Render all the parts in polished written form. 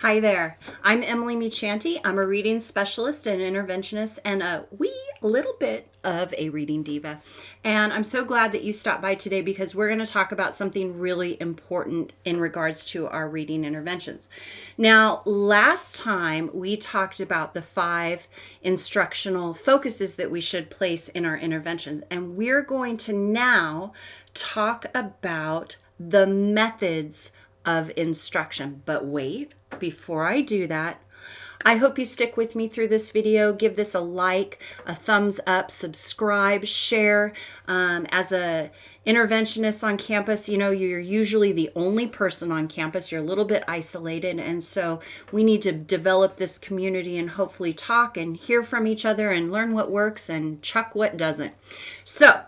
Hi there. I'm Emily Muchanti. I'm a reading specialist and interventionist and a wee little bit of a reading diva. And I'm so glad that you stopped by today because we're going to talk about something really important in regards to our reading interventions. Now, last time we talked about the 5 instructional focuses that we should place in our interventions, and we're going to now talk about the methods of instruction. But wait, before I do that, I hope you stick with me through this video. Give this a like, a thumbs up, subscribe, share. As a interventionist on campus, you know, you're usually the only person on campus. You're a little bit isolated. And so we need to develop this community and hopefully talk and hear from each other and learn what works and chuck what doesn't. So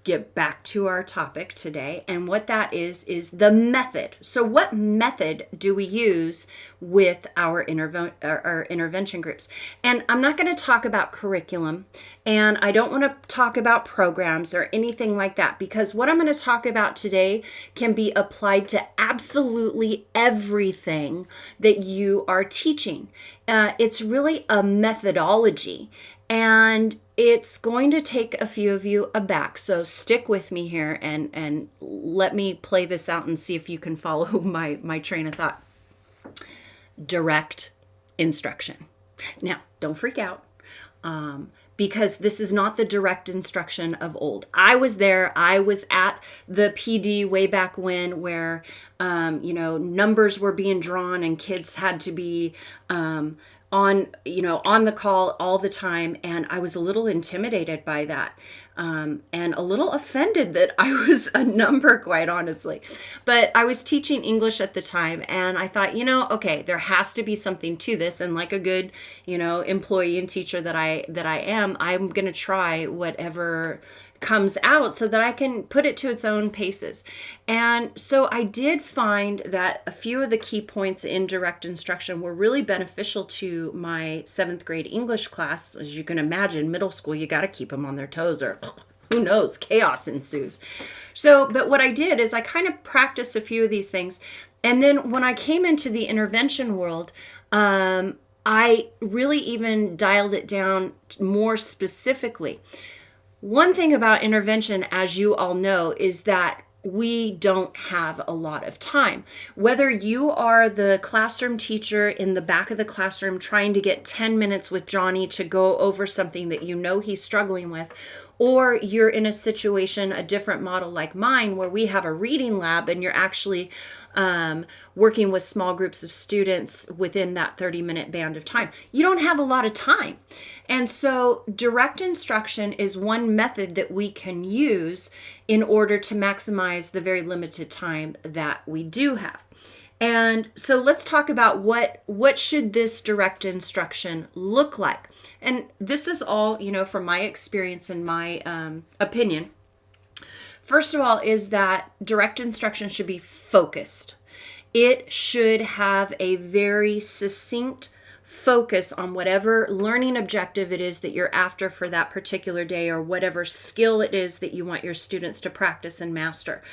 get back to our topic today, and what that is the method. So what method do we use with our intervention groups? And I'm not going to talk about curriculum, and I don't want to talk about programs or anything like that, because what I'm going to talk about today can be applied to absolutely everything that you are teaching. It's really a methodology, and it's going to take a few of you aback. So stick with me here and let me play this out and see if you can follow my train of thought. Direct instruction. Now, don't freak out. Because this is not the direct instruction of old. I was there. I was at the PD way back when, where numbers were being drawn and kids had to be on the call all the time, and I was a little intimidated by that, and a little offended that I was a number, quite honestly. But I was teaching English at the time, and I thought, okay, there has to be something to this, and like a good, employee and teacher that I am, I'm gonna try whatever comes out so that I can put it to its own paces. And so I did find that a few of the key points in direct instruction were really beneficial to my 7th grade English class. As you can imagine, middle school, you got to keep them on their toes, or who knows, chaos ensues. But what I did is I kind of practiced a few of these things. And then when I came into the intervention world, I really even dialed it down more specifically. One thing about intervention, as you all know, is that we don't have a lot of time. Whether you are the classroom teacher in the back of the classroom trying to get 10 minutes with Johnny to go over something that you know he's struggling with, or you're in a situation, a different model like mine, where we have a reading lab and you're actually working with small groups of students within that 30-minute band of time. You don't have a lot of time. And so direct instruction is one method that we can use in order to maximize the very limited time that we do have. And so let's talk about what should this direct instruction look like. And this is all, from my experience and my opinion. First of all, is that direct instruction should be focused. It should have a very succinct focus on whatever learning objective it is that you're after for that particular day, or whatever skill it is that you want your students to practice and master.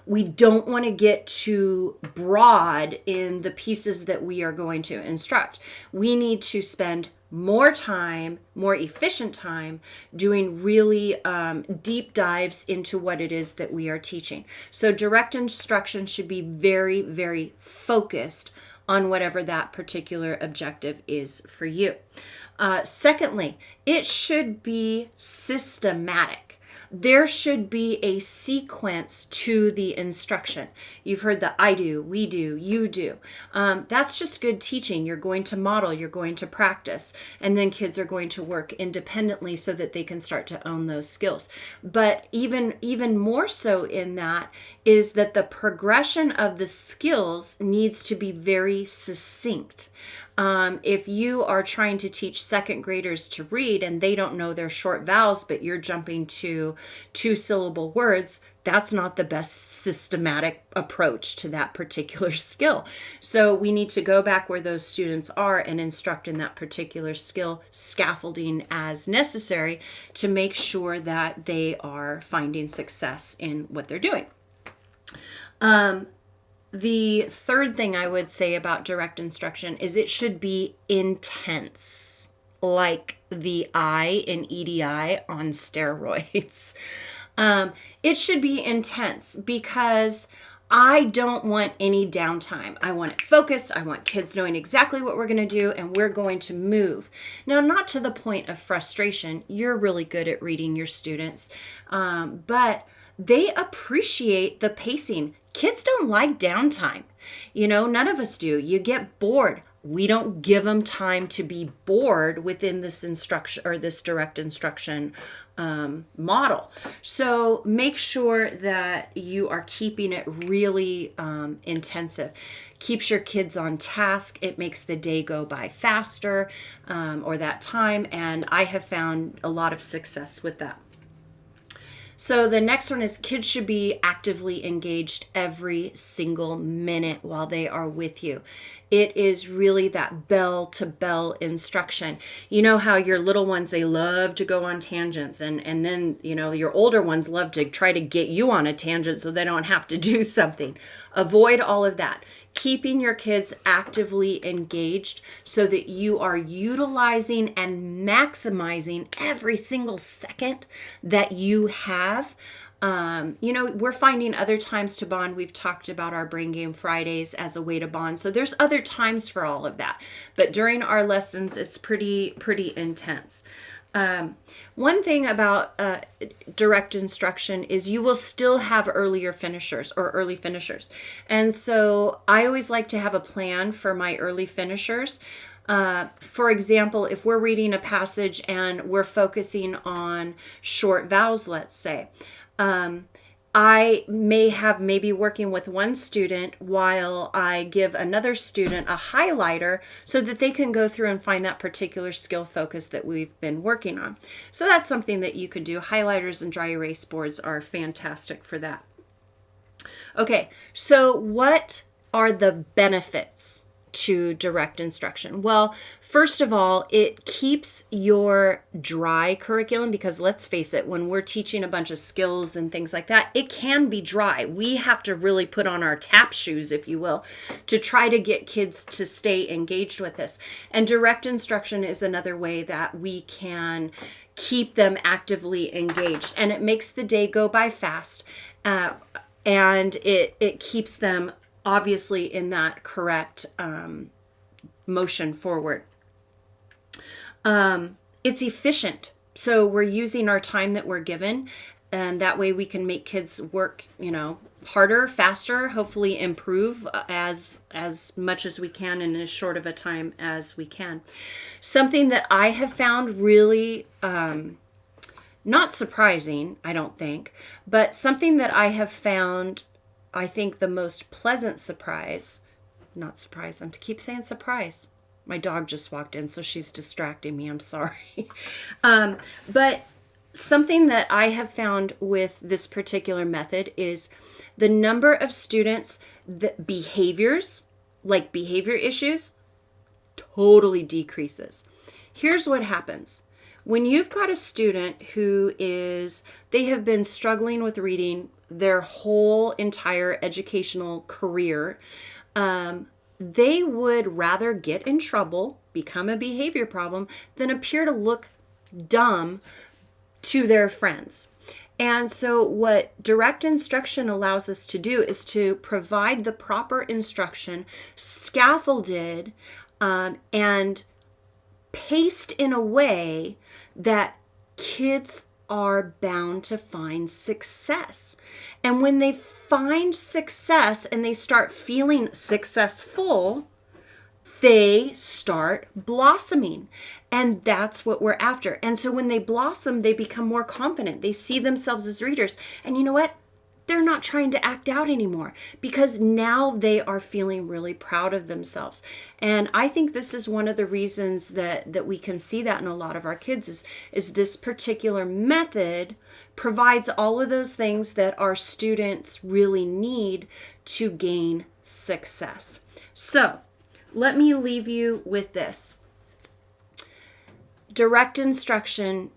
We don't want to get too broad in the pieces that we are going to instruct. We need to spend more time, more efficient time, doing really deep dives into what it is that we are teaching. So direct instruction should be very, very focused on whatever that particular objective is for you. Secondly, it should be systematic. There should be a sequence to the instruction. You've heard the I do, we do, you do. That's just good teaching. You're going to model, you're going to practice, and then kids are going to work independently so that they can start to own those skills. But even more so in that is that the progression of the skills needs to be very succinct. If you are trying to teach 2nd graders to read and they don't know their short vowels, but you're jumping to 2-syllable words, that's not the best systematic approach to that particular skill. So we need to go back where those students are and instruct in that particular skill, scaffolding as necessary to make sure that they are finding success in what they're doing. The third thing I would say about direct instruction is it should be intense, like the I in EDI on steroids. It should be intense because I don't want any downtime. I want it focused. I want kids knowing exactly what we're going to do, and we're going to move. Now, not to the point of frustration. You're really good at reading your students, but they appreciate the pacing. Kids don't like downtime. None of us do. You get bored. We don't give them time to be bored within this instruction or this direct instruction model. So make sure that you are keeping it really intensive. Keeps your kids on task. It makes the day go by faster, or that time. And I have found a lot of success with that. So the next one is kids should be actively engaged every single minute while they are with you. It is really that bell to bell instruction. You know how your little ones, they love to go on tangents, and then, your older ones love to try to get you on a tangent so they don't have to do something. Avoid all of that. Keeping your kids actively engaged so that you are utilizing and maximizing every single second that you have. We're finding other times to bond. We've talked about our Brain Game Fridays as a way to bond. So there's other times for all of that. But during our lessons, it's pretty intense. One thing about direct instruction is you will still have early finishers. And so I always like to have a plan for my early finishers. For example, if we're reading a passage and we're focusing on short vowels, let's say, I may have maybe working with one student while I give another student a highlighter so that they can go through and find that particular skill focus that we've been working on. So that's something that you could do. Highlighters and dry erase boards are fantastic for that. Okay, so what are the benefits to direct instruction? Well, first of all, it keeps your dry curriculum, because let's face it, when we're teaching a bunch of skills and things like that, it can be dry. We have to really put on our tap shoes, if you will, to try to get kids to stay engaged with this. And direct instruction is another way that we can keep them actively engaged. And it makes the day go by fast, and it keeps them obviously in that correct motion forward. It's efficient. So we're using our time that we're given, and that way we can make kids work, harder, faster, hopefully improve as much as we can in as short of a time as we can. Something that I have found really not surprising, I don't think, but something that I have found, I think, the most pleasant surprise, not surprise, I keep saying surprise. My dog just walked in, so she's distracting me. I'm sorry. But something that I have found with this particular method is the number of students that behaviors, like behavior issues, totally decreases. Here's what happens. When you've got a student they have been struggling with reading their whole entire educational career, they would rather get in trouble, become a behavior problem, than appear to look dumb to their friends. And so what direct instruction allows us to do is to provide the proper instruction, scaffolded and paced in a way that kids are bound to find success. And when they find success and they start feeling successful, they start blossoming. And that's what we're after. And so when they blossom, they become more confident. They see themselves as readers. And you know what? They're not trying to act out anymore, because now they are feeling really proud of themselves. And I think this is one of the reasons that we can see that in a lot of our kids is this particular method provides all of those things that our students really need to gain success. So let me leave you with this. Direct instruction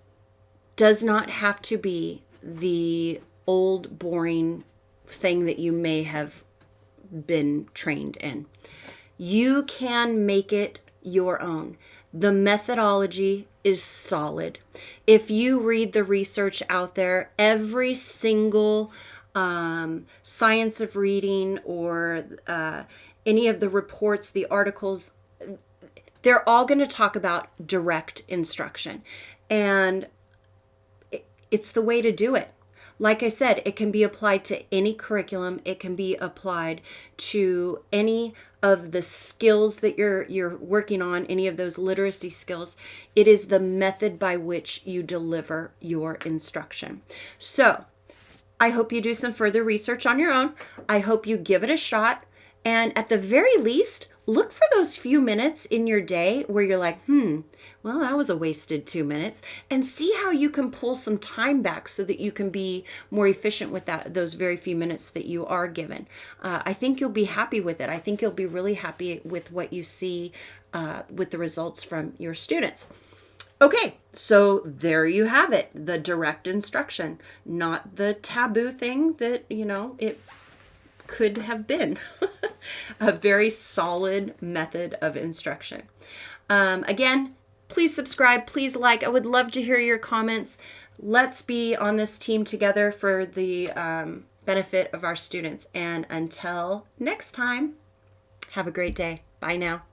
does not have to be the old, boring thing that you may have been trained in. You can make it your own. The methodology is solid. If you read the research out there, every single science of reading or any of the reports, the articles, they're all going to talk about direct instruction. And it's the way to do it. Like I said, it can be applied to any curriculum. It can be applied to any of the skills that you're working on, any of those literacy skills. It is the method by which you deliver your instruction. So I hope you do some further research on your own. I hope you give it a shot. And at the very least, look for those few minutes in your day where you're like, well, that was a wasted 2 minutes, and see how you can pull some time back so that you can be more efficient with those very few minutes that you are given. I think you'll be happy with it. I think you'll be really happy with what you see with the results from your students. Okay, so there you have it, the direct instruction, not the taboo thing that, it could have been. A very solid method of instruction. Again, please subscribe, please like. I would love to hear your comments. Let's be on this team together for the benefit of our students. And until next time, have a great day. Bye now.